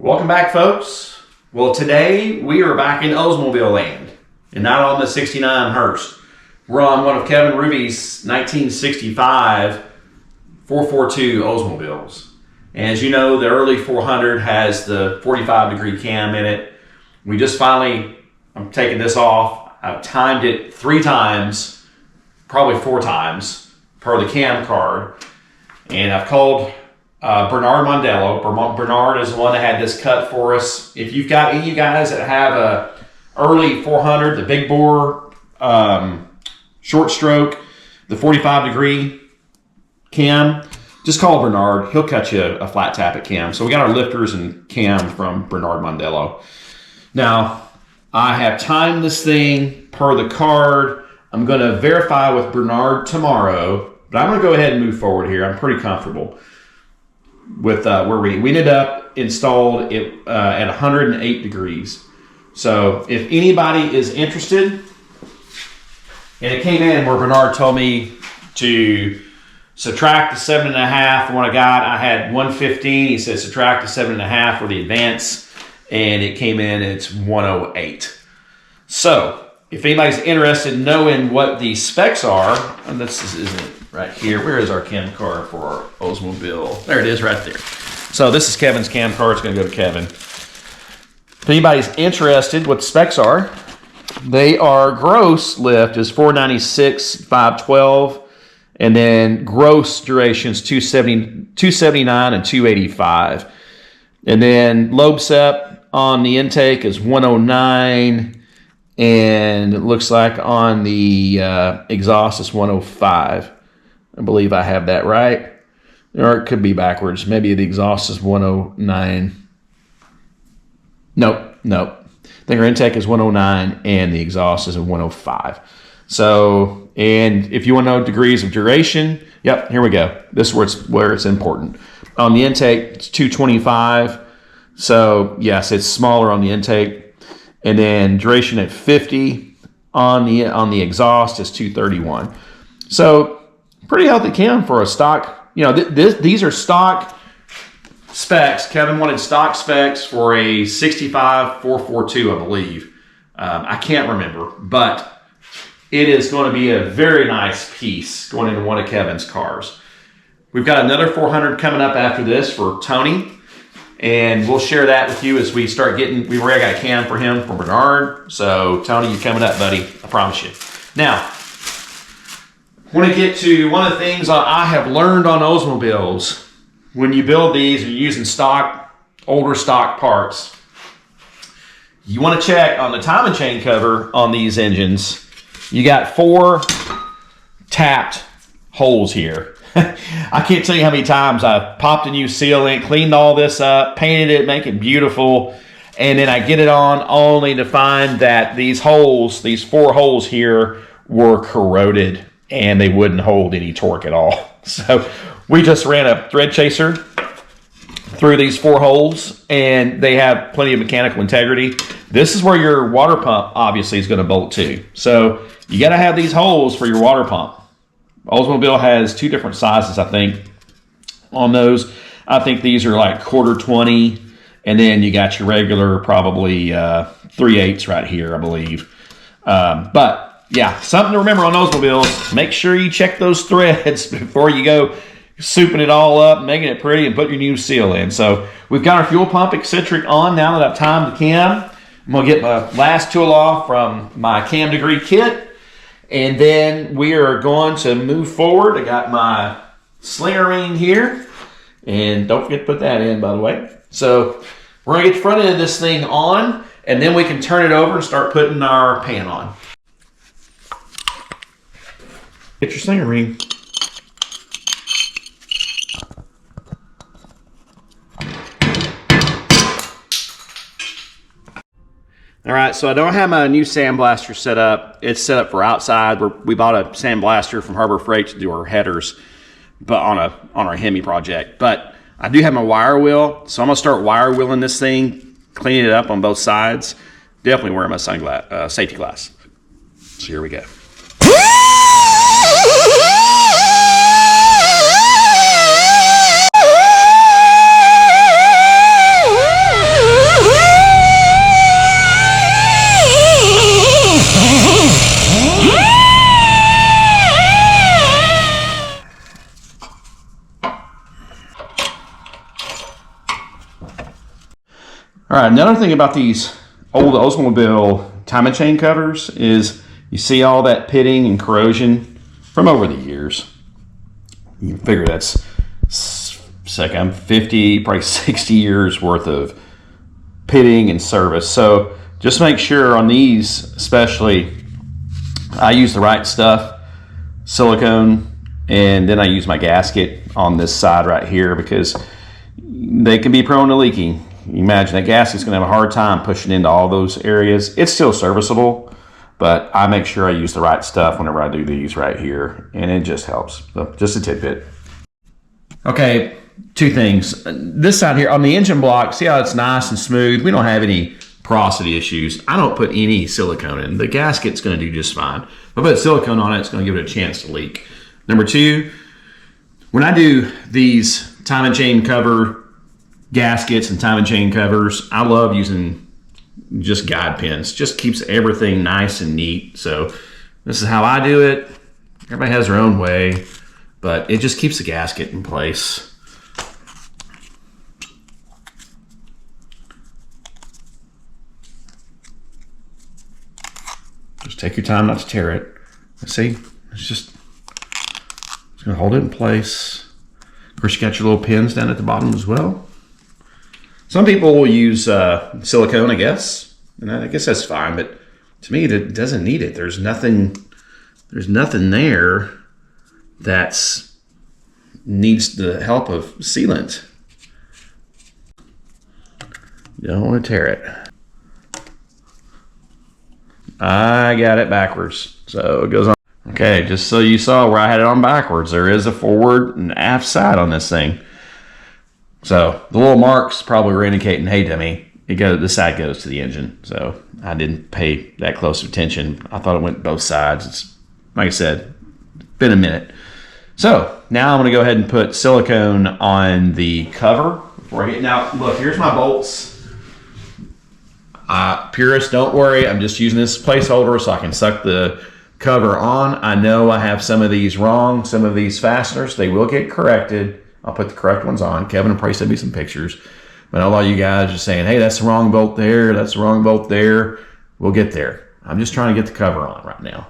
Welcome back, folks. Well, today we are back in Oldsmobile land and not on the 69 Hearst. We're on one of Kevin Ruby's 1965 442 Oldsmobiles. And as you know, the early 400 has the 45-degree cam in it. We just finally, I'm taking this off. I've timed it 3 times, probably 4 times per the cam card. And I've called Bernard Mondello. Bernard is the one that had this cut for us. If you've got any of you guys that have a early 400, the big bore, short stroke, the 45-degree cam, just call Bernard. He'll cut you a flat tappet cam. So we got our lifters and cam from Bernard Mondello. Now, I have timed this thing per the card. I'm going to verify with Bernard tomorrow, but I'm going to go ahead and move forward here. I'm pretty comfortable with where we ended up installed it at 108 degrees. So if anybody is interested, and it came in where Bernard told me to subtract the 7.5 from what I got. I had 115. He said subtract the 7.5 for the advance, and it came in and it's 108. So if anybody's interested in knowing what the specs are, and this isn't it right here. Where is our cam card for our Oldsmobile? There it is right there. So this is Kevin's cam card. It's going to go to Kevin. If anybody's interested what the specs are, they are gross lift is 496, 512, and then gross duration is 279 and 285. And then lobe sep on the intake is 109, and it looks like on the exhaust is 105. I believe I have that right. Or it could be backwards. Maybe the exhaust is 109. Nope. I think our intake is 109 and the exhaust is a 105. So, and if you want to know degrees of duration, yep, here we go. This is where it's important. On the intake, it's 225. So, yes, it's smaller on the intake. And then duration at 50 on the exhaust is 231. So, pretty healthy cam for a stock. You know, these are stock specs. Kevin wanted stock specs for a 65 442, I believe. I can't remember, but it is going to be a very nice piece going into one of Kevin's cars. We've got another 400 coming up after this for Tony, and we'll share that with you as we start getting. We already got a cam for him from Bernard. So Tony, you coming up, buddy? I promise you. Now, I want to get to one of the things I have learned on Oldsmobiles. When you build these, you're using older stock parts. You want to check on the timing chain cover on these engines. You got 4 tapped holes here. I can't tell you how many times I've popped a new sealant, cleaned all this up, painted it, make it beautiful, and then I get it on only to find that these holes, these 4 holes here, were corroded and they wouldn't hold any torque at all. So we just ran a thread chaser through these 4 holes, and they have plenty of mechanical integrity. This is where your water pump obviously is going to bolt to. So you got to have these holes for your water pump. Oldsmobile has 2 different sizes, I think, on those. I think these are like 1/4 and then you got your regular probably 3/8 right here, I believe. But yeah, something to remember on Oldsmobiles, make sure you check those threads before you go souping it all up, making it pretty, and put your new seal in. So we've got our fuel pump eccentric on now that I've timed the cam. I'm going to get my last tool off from my cam degree kit, and then we are going to move forward. I got my slinger ring here, and don't forget to put that in, by the way. So we're going to get the front end of this thing on, and then we can turn it over and start putting our pan on. Get your slinger ring. All right, so I don't have my new sandblaster set up. It's set up for outside. We bought a sandblaster from Harbor Freight to do our headers, but on our Hemi project. But I do have my wire wheel, so I'm gonna start wire wheeling this thing, cleaning it up on both sides. Definitely wearing my sunglass, safety glass. So here we go. All right, another thing about these old Oldsmobile timing chain covers is you see all that pitting and corrosion from over the years. You figure that's second 50, probably 60 years worth of pitting and service. So just make sure on these, especially, I use the right stuff, silicone, and then I use my gasket on this side right here because they can be prone to leaking. You imagine that gasket's going to have a hard time pushing into all those areas. It's still serviceable, but I make sure I use the right stuff whenever I do these right here, and it just helps. So just a tidbit. Okay, two things. This side here on the engine block, see how it's nice and smooth? We don't have any porosity issues. I don't put any silicone in. The gasket's going to do just fine. If I put silicone on it, it's going to give it a chance to leak. Number two, when I do these timing chain cover gaskets and timing chain covers, I love using just guide pins. Just keeps everything nice and neat. So this is how I do it. Everybody has their own way, but it just keeps the gasket in place. Just take your time not to tear it. See, it's going to hold it in place. Of course, you got your little pins down at the bottom as well. Some people will use silicone, I guess, and I guess that's fine. But to me, it doesn't need it. There's nothing there that needs the help of sealant. You don't want to tear it. I got it backwards, so it goes on. Okay, just so you saw where I had it on backwards, there is a forward and aft side on this thing. So the little marks probably were indicating, hey, dummy, this side goes to the engine. So I didn't pay that close attention. I thought it went both sides. It's, like I said, been a minute. So now I'm going to go ahead and put silicone on the cover. Now, look, here's my bolts. Purists, don't worry. I'm just using this placeholder so I can suck the cover on. I know I have some of these wrong, some of these fasteners. They will get corrected. I'll put the correct ones on. Kevin will probably send me some pictures. But a lot of you guys are saying, hey, that's the wrong bolt there. That's the wrong bolt there. We'll get there. I'm just trying to get the cover on right now.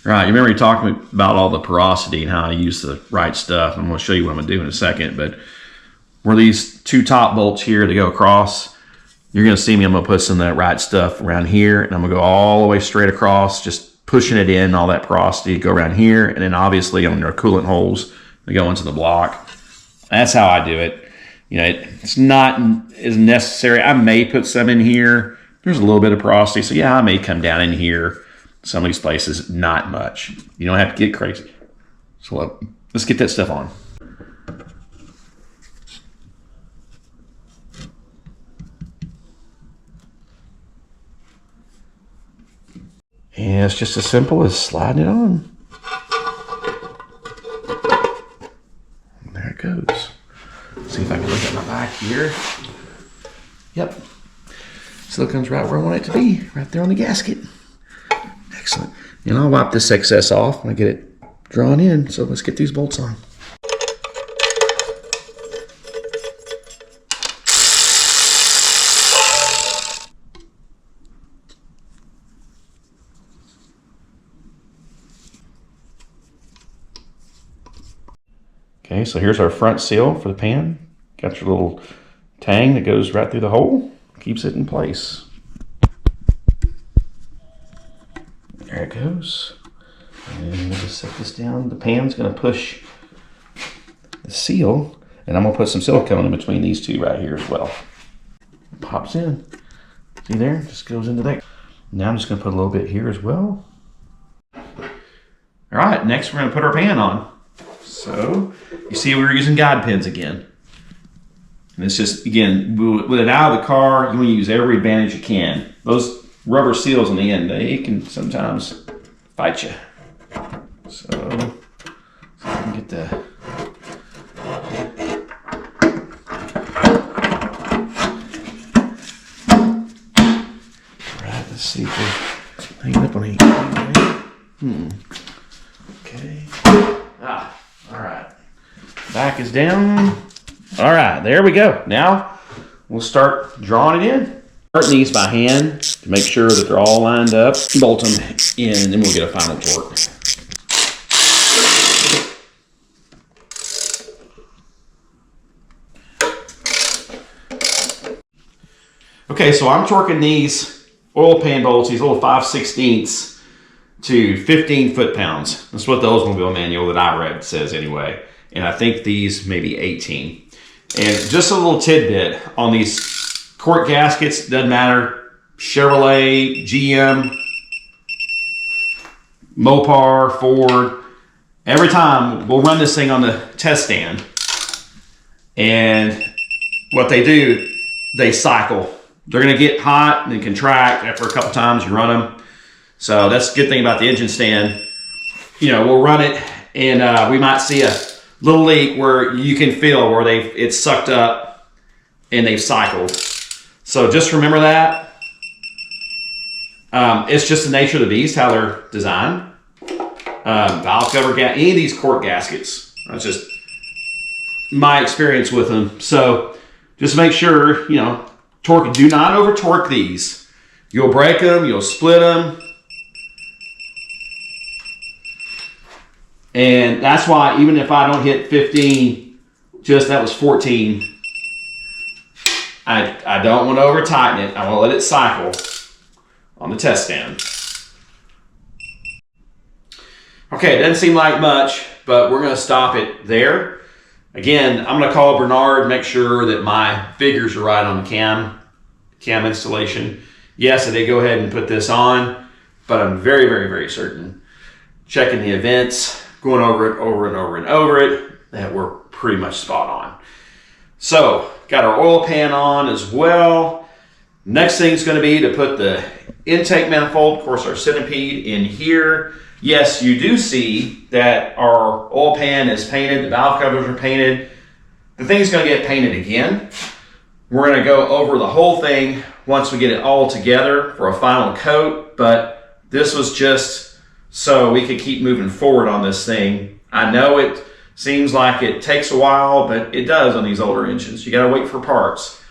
All right, you remember you talking about all the porosity and how I use the right stuff. I'm going to show you what I'm going to do in a second. But where these two top bolts here to go across, you're going to see me, I'm going to put some of that right stuff around here, and I'm going to go all the way straight across, just pushing it in, all that porosity, go around here, and then obviously on your coolant holes, they go into the block. That's how I do it. You know, it's not as necessary. I may put some in here. There's a little bit of porosity, so yeah, I may come down in here. Some of these places, not much. You don't have to get crazy. So let's get that stuff on. And it's just as simple as sliding it on. There it goes. See if I can look at my back here. Yep. Silicone's right where I want it to be, right there on the gasket. Excellent. And I'll wipe this excess off when I get it drawn in. So let's get these bolts on. Okay, so here's our front seal for the pan. Got your little tang that goes right through the hole, keeps it in place. There it goes. And we'll just set this down. The pan's going to push the seal, and I'm going to put some silicone in between these two right here as well. It pops in. See there? Just goes into there. Now I'm just going to put a little bit here as well. All right, next we're going to put our pan on. So you see we're using guide pins again. And it's just, again, with it out of the car, you want to use every advantage you can. Those rubber seals on the end, they can sometimes fight you. So I can get the... Alright, let's see if we're hanging up on anything. Okay. Alright. Back is down. Alright, there we go. Now we'll start drawing it in. Start these by hand to make sure that they're all lined up. Bolt them in, and then we'll get a final torque. Okay, so I'm torquing these oil pan bolts, these little 5/16 to 15 foot-pounds. That's what the Oldsmobile manual that I read says anyway. And I think these may be 18. And just a little tidbit on these cork gaskets, doesn't matter, Chevrolet, GM, Mopar, Ford, every time we'll run this thing on the test stand. And what they do, they cycle. They're gonna get hot and contract after a couple times you run them. So that's a good thing about the engine stand. You know, we'll run it and we might see a little leak where you can feel where it's sucked up and they've cycled. So just remember that. It's just the nature of the beast, how they're designed. Valve cover, any of these cork gaskets. That's just my experience with them. So just make sure, you know, torque, do not over torque these. You'll break them, you'll split them. And that's why even if I don't hit 15, that was 14. I don't want to over tighten it. I want to let it cycle on the test stand. Okay, it doesn't seem like much, but we're going to stop it there. Again, I'm going to call Bernard, make sure that my figures are right on the cam installation. Yes, I did go ahead and put this on, but I'm very, very, very certain, checking the events, going over it, over it, that we're pretty much spot on. So, got our oil pan on as well. Next thing is going to be to put the intake manifold, of course our centipede, in here. Yes, you do see that our oil pan is painted, the valve covers are painted. The thing's going to get painted again. We're going to go over the whole thing once we get it all together for a final coat, but this was just so we could keep moving forward on this thing. I know it seems like it takes a while, but it does on these older engines. You got to wait for parts.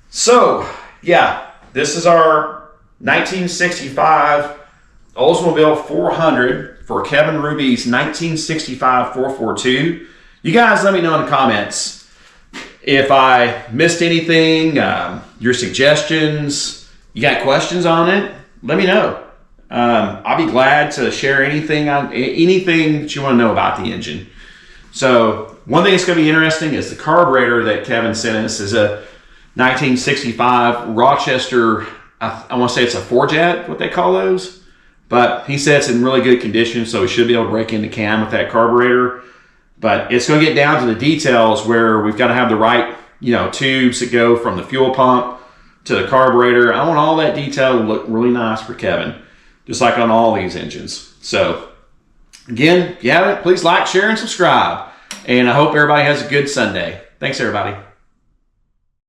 So, yeah, this is our 1965 Oldsmobile 400 for Kevin Ruby's 1965 442. You guys let me know in the comments if I missed anything, your suggestions. You got questions on it? Let me know. I'll be glad to share anything that you want to know about the engine. So one thing that's going to be interesting is the carburetor that Kevin sent us is a 1965 Rochester, I want to say it's a 4-jet, what they call those. But he said it's in really good condition, so we should be able to break into cam with that carburetor. But it's going to get down to the details where we've got to have the right, tubes that go from the fuel pump to the carburetor. I want all that detail to look really nice for Kevin, just like on all these engines. So again, if you haven't, please like, share, and subscribe. And I hope everybody has a good Sunday. Thanks, everybody.